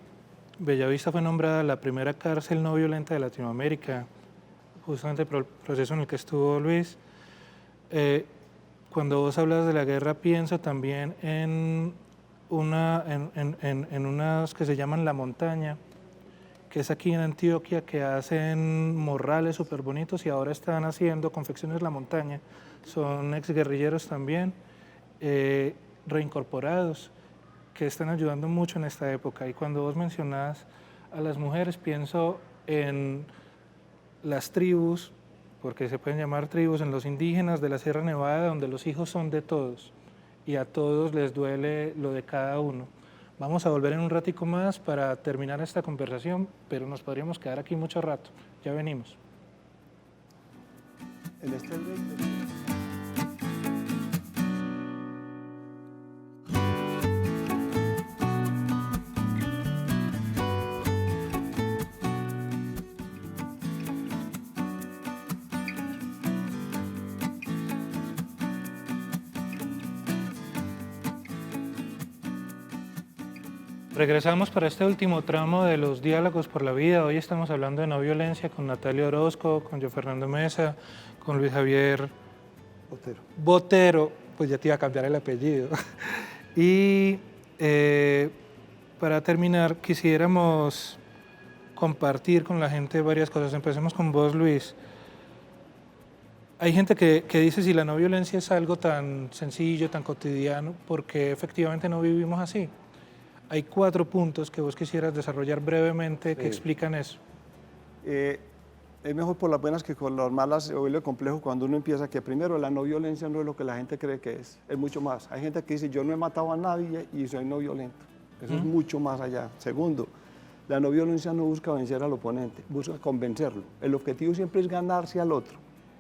Bellavista fue nombrada la primera cárcel no violenta de Latinoamérica, justamente por el proceso en el que estuvo Luis. Cuando vos hablas de la guerra, pienso también en unas que se llaman La Montaña, que es aquí en Antioquia, que hacen morrales súper bonitos y ahora están haciendo confecciones La Montaña. Son exguerrilleros también, reincorporados, que están ayudando mucho en esta época. Y cuando vos mencionás a las mujeres, pienso en las tribus, porque se pueden llamar tribus, en los indígenas de la Sierra Nevada, donde los hijos son de todos y a todos les duele lo de cada uno. Vamos a volver en un ratico más para terminar esta conversación, pero nos podríamos quedar aquí mucho rato. Ya venimos. En este Regresamos para este último tramo de los diálogos por la vida. Hoy estamos hablando de no violencia con Natalia Orozco, con Joe Fernando Mesa, con Luis Javier Botero, pues ya te iba a cambiar el apellido. Y para terminar, quisiéramos compartir con la gente varias cosas. Empecemos con vos, Luis. Hay gente que dice si la no violencia es algo tan sencillo, tan cotidiano, porque efectivamente no vivimos así. Hay 4 puntos que vos quisieras desarrollar brevemente que explican eso. Es mejor por las buenas que con las malas oírlo complejo cuando uno empieza que primero la no violencia no es lo que la gente cree que es mucho más. Hay gente que dice yo no he matado a nadie y soy no violento. Eso es mucho más allá. Segundo, la no violencia no busca vencer al oponente, busca convencerlo. El objetivo siempre es ganarse al otro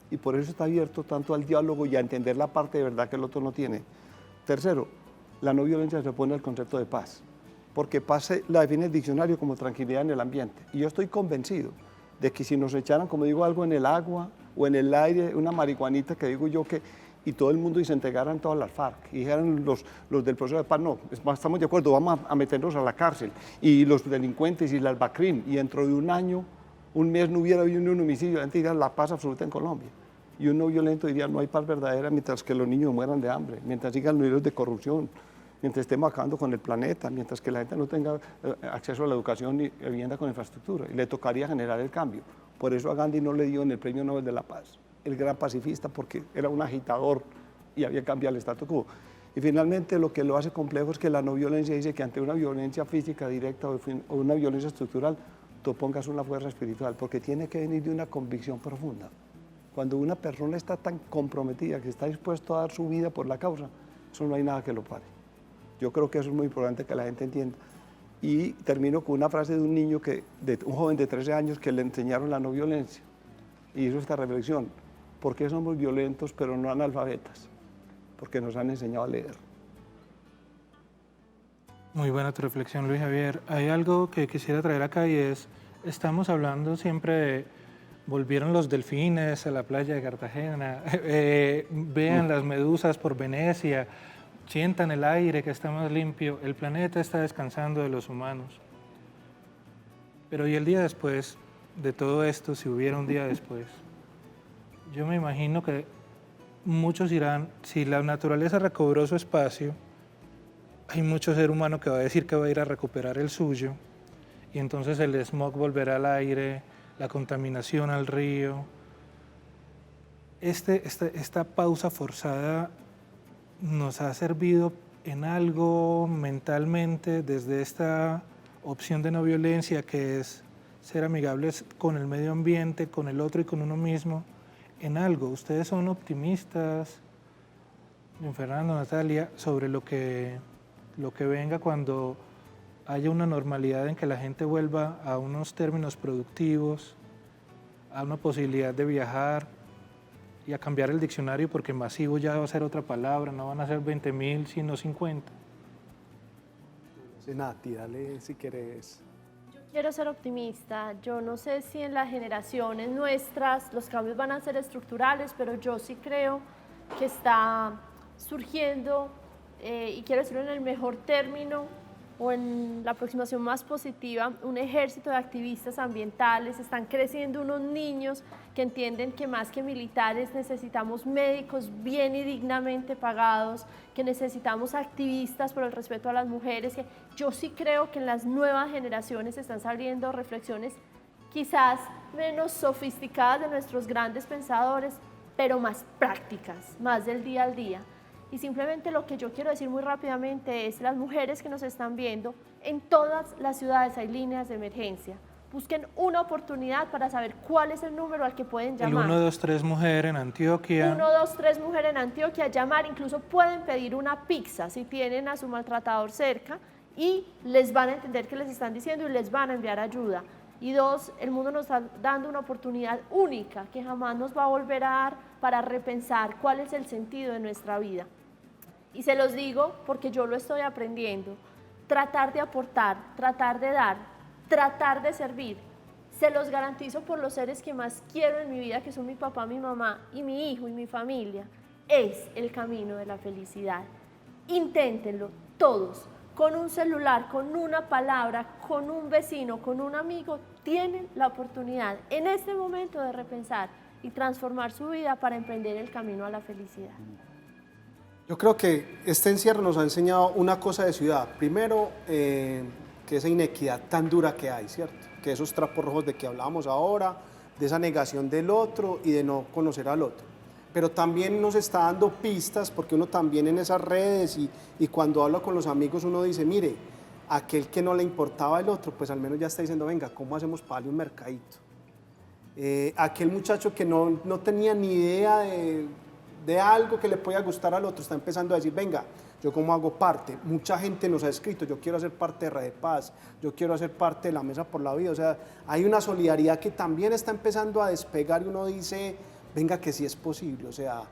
y por eso está abierto tanto al diálogo y a entender la parte de verdad que el otro no tiene. Tercero, la no violencia se opone al concepto de paz, porque paz la define el diccionario como tranquilidad en el ambiente. Y yo estoy convencido de que si nos echaran, como digo, algo en el agua o en el aire, una marihuanita que digo yo que, y todo el mundo y se entregaran todas las FARC, y dijeran los del proceso de paz, no, estamos de acuerdo, vamos a meternos a la cárcel, y los delincuentes y las BACRIM, y dentro de un año, un mes no hubiera habido un homicidio, la gente diría la paz absoluta en Colombia. Y un no violento diría no hay paz verdadera mientras que los niños mueran de hambre, mientras sigan los niveles de corrupción, mientras estemos acabando con el planeta, mientras que la gente no tenga acceso a la educación ni vivienda con infraestructura, y le tocaría generar el cambio. Por eso a Gandhi no le dio en el Premio Nobel de la Paz, el gran pacifista, porque era un agitador y había cambiado el status quo. Y finalmente lo que lo hace complejo es que la no violencia dice que ante una violencia física directa o una violencia estructural, tú pongas una fuerza espiritual, porque tiene que venir de una convicción profunda. Cuando una persona está tan comprometida, que está dispuesto a dar su vida por la causa, eso no hay nada que lo pare. Yo creo que eso es muy importante que la gente entienda. Y termino con una frase de un niño, un joven de 13 años que le enseñaron la no violencia. Y hizo esta reflexión. ¿Por qué somos violentos pero no analfabetas? Porque nos han enseñado a leer. Muy buena tu reflexión, Luis Javier. Hay algo que quisiera traer acá y es, estamos hablando siempre de, volvieron los delfines a la playa de Cartagena, vean las medusas por Venecia, sientan el aire que está más limpio, el planeta está descansando de los humanos. Pero ¿y el día después de todo esto, si hubiera un día después? Yo me imagino que muchos dirán, si la naturaleza recobró su espacio, hay mucho ser humano que va a decir que va a ir a recuperar el suyo, y entonces el smog volverá al aire, la contaminación al río. esta pausa forzada nos ha servido en algo mentalmente desde esta opción de no violencia que es ser amenables con el medio ambiente, con el otro y con uno mismo, en algo. Ustedes son optimistas, don Fernando, Natalia, sobre lo que venga cuando haya una normalidad en que la gente vuelva a unos términos productivos, a una posibilidad de viajar y a cambiar el diccionario porque masivo ya va a ser otra palabra, no van a ser 20.000 sino 50. Nati, dale si quieres. Quiero ser optimista. Yo no sé si en las generaciones nuestras los cambios van a ser estructurales, pero yo sí creo que está surgiendo, y quiero decirlo en el mejor término o en la aproximación más positiva, un ejército de activistas ambientales. Están creciendo unos niños que entienden que más que militares necesitamos médicos bien y dignamente pagados, que necesitamos activistas por el respeto a las mujeres. Que yo sí creo que en las nuevas generaciones están saliendo reflexiones quizás menos sofisticadas de nuestros grandes pensadores, pero más prácticas, más del día al día. Y simplemente lo que yo quiero decir muy rápidamente es: las mujeres que nos están viendo, en todas las ciudades hay líneas de emergencia. Busquen una oportunidad para saber cuál es el número al que pueden llamar. El 123 Mujer en Antioquia. 123 Mujer en Antioquia, llamar. Incluso pueden pedir una pizza si tienen a su maltratador cerca y les van a entender qué les están diciendo y les van a enviar ayuda. Y dos, el mundo nos está dando una oportunidad única que jamás nos va a volver a dar para repensar cuál es el sentido de nuestra vida. Y se los digo porque yo lo estoy aprendiendo. Tratar de aportar, tratar de dar, tratar de servir. Se los garantizo por los seres que más quiero en mi vida, que son mi papá, mi mamá y mi hijo y mi familia. Es el camino de la felicidad. Inténtenlo todos. Con un celular, con una palabra, con un vecino, con un amigo, tienen la oportunidad en este momento de repensar y transformar su vida para emprender el camino a la felicidad. Yo creo que este encierro nos ha enseñado una cosa de ciudad. Primero, que esa inequidad tan dura que hay, ¿cierto? Que esos trapos rojos de que hablábamos ahora, de esa negación del otro y de no conocer al otro. Pero también nos está dando pistas, porque uno también en esas redes y cuando habla con los amigos uno dice, mire, aquel que no le importaba el otro, pues al menos ya está diciendo, venga, ¿cómo hacemos para darle un mercadito? Aquel muchacho que no tenía ni idea de algo que le podía gustar al otro, está empezando a decir, venga, yo cómo hago parte. Mucha gente nos ha escrito, yo quiero hacer parte de Red de Paz, yo quiero hacer parte de la Mesa por la Vida. O sea, hay una solidaridad que también está empezando a despegar y uno dice, venga, que sí es posible. O sea,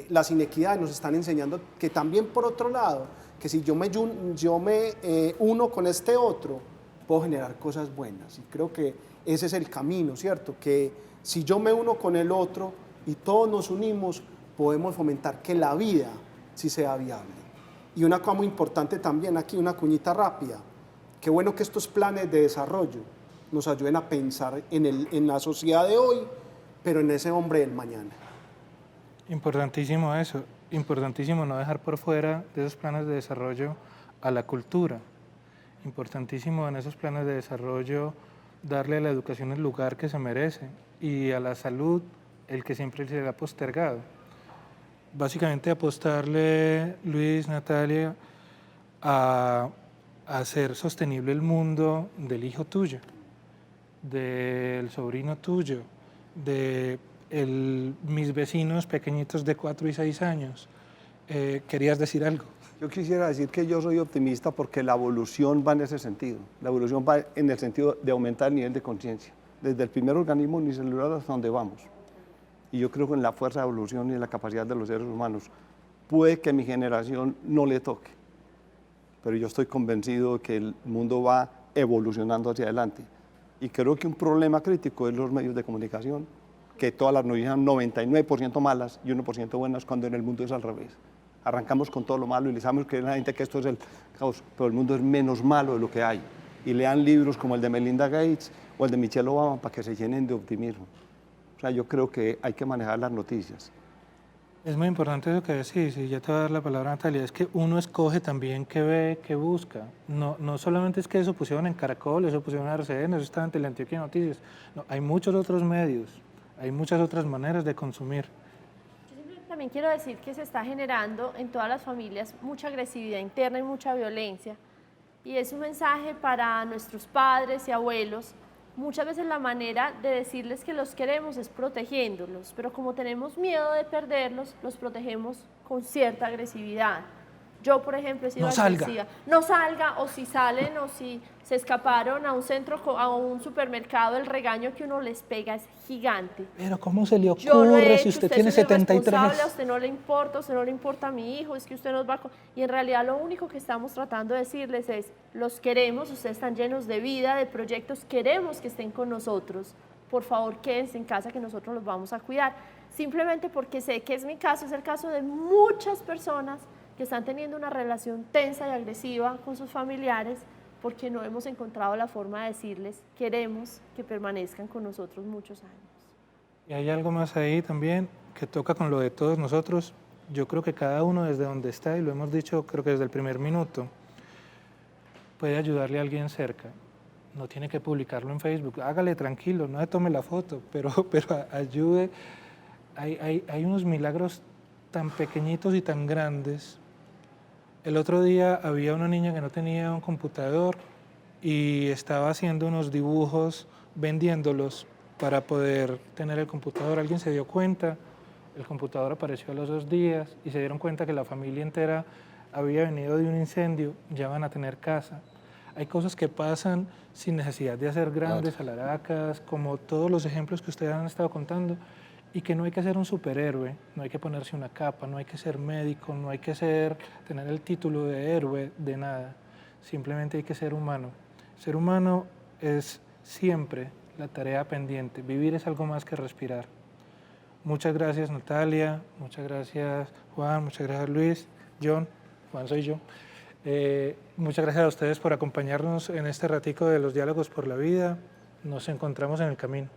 las inequidades nos están enseñando que también, por otro lado, que si yo me uno con este otro, puedo generar cosas buenas. Y creo que ese es el camino, ¿cierto? Que si yo me uno con el otro y todos nos unimos, podemos fomentar que la vida sí sea viable. Y una cosa muy importante también aquí, una cuñita rápida. Qué bueno que estos planes de desarrollo nos ayuden a pensar en la sociedad de hoy, pero en ese hombre del mañana. Importantísimo eso, importantísimo no dejar por fuera de esos planes de desarrollo a la cultura. Importantísimo en esos planes de desarrollo darle a la educación el lugar que se merece y a la salud el que siempre se le ha postergado. Básicamente apostarle, Luis, Natalia, a hacer sostenible el mundo del hijo tuyo, del sobrino tuyo, de mis vecinos pequeñitos de 4 y 6 años. ¿Querías decir algo? Yo quisiera decir que yo soy optimista porque la evolución va en ese sentido. La evolución va en el sentido de aumentar el nivel de conciencia, desde el primer organismo unicelular hasta donde vamos. Y yo creo que en la fuerza de evolución y en la capacidad de los seres humanos, puede que a mi generación no le toque, pero yo estoy convencido de que el mundo va evolucionando hacia adelante. Y creo que un problema crítico es los medios de comunicación, que todas las noticias son 99% malas y 1% buenas, cuando en el mundo es al revés. Arrancamos con todo lo malo y les damos que a la gente que esto es el caos, pero el mundo es menos malo de lo que hay. Y lean libros como el de Melinda Gates o el de Michelle Obama para que se llenen de optimismo. O sea, yo creo que hay que manejar las noticias. Es muy importante eso que decís, y ya te voy a dar la palabra, Natalia, es que uno escoge también qué ve, qué busca. No solamente es que eso pusieron en Caracol, eso pusieron en RCN, eso está en Teleantioquia Noticias. No, hay muchos otros medios, hay muchas otras maneras de consumir. también quiero decir que se está generando en todas las familias mucha agresividad interna y mucha violencia. Y es un mensaje para nuestros padres y abuelos. Muchas veces la manera de decirles que los queremos es protegiéndolos, pero como tenemos miedo de perderlos, los protegemos con cierta agresividad. Yo, por ejemplo, he sido agresiva. No salga, o si salen, o si se escaparon a un centro, a un supermercado, el regaño que uno les pega es gigante. Pero ¿cómo se le Yo lo he ocurre hecho, si usted usted tiene es un 73? irresponsable, a usted no le importa, a usted no le importa a mi hijo, es que usted nos va a... Y en realidad lo único que estamos tratando de decirles es, los queremos, ustedes están llenos de vida, de proyectos, queremos que estén con nosotros. Por favor, quédense en casa que nosotros los vamos a cuidar. Simplemente porque sé que es mi caso, es el caso de muchas personas que están teniendo una relación tensa y agresiva con sus familiares porque no hemos encontrado la forma de decirles queremos que permanezcan con nosotros muchos años. Y hay algo más ahí también que toca con lo de todos nosotros. Yo creo que cada uno desde donde está, y lo hemos dicho creo que desde el primer minuto, puede ayudarle a alguien cerca. No tiene que publicarlo en Facebook, hágale tranquilo, no le tome la foto, pero ayude. Hay unos milagros tan pequeñitos y tan grandes. El otro día había una niña que no tenía un computador y estaba haciendo unos dibujos, vendiéndolos para poder tener el computador. Alguien se dio cuenta, el computador apareció a los 2 días y se dieron cuenta que la familia entera había venido de un incendio, ya van a tener casa. Hay cosas que pasan sin necesidad de hacer grandes alaracas, como todos los ejemplos que ustedes han estado contando, y que no hay que ser un superhéroe, no hay que ponerse una capa, no hay que ser médico, no hay que tener el título de héroe, de nada. Simplemente hay que ser humano. Ser humano es siempre la tarea pendiente. Vivir es algo más que respirar. Muchas gracias, Natalia. Muchas gracias, Juan. Muchas gracias, Luis. John. Juan soy yo. Muchas gracias a ustedes por acompañarnos en este ratico de los diálogos por la vida. Nos encontramos en el camino.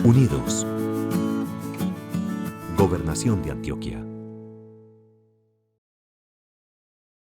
Unidos. Gobernación de Antioquia.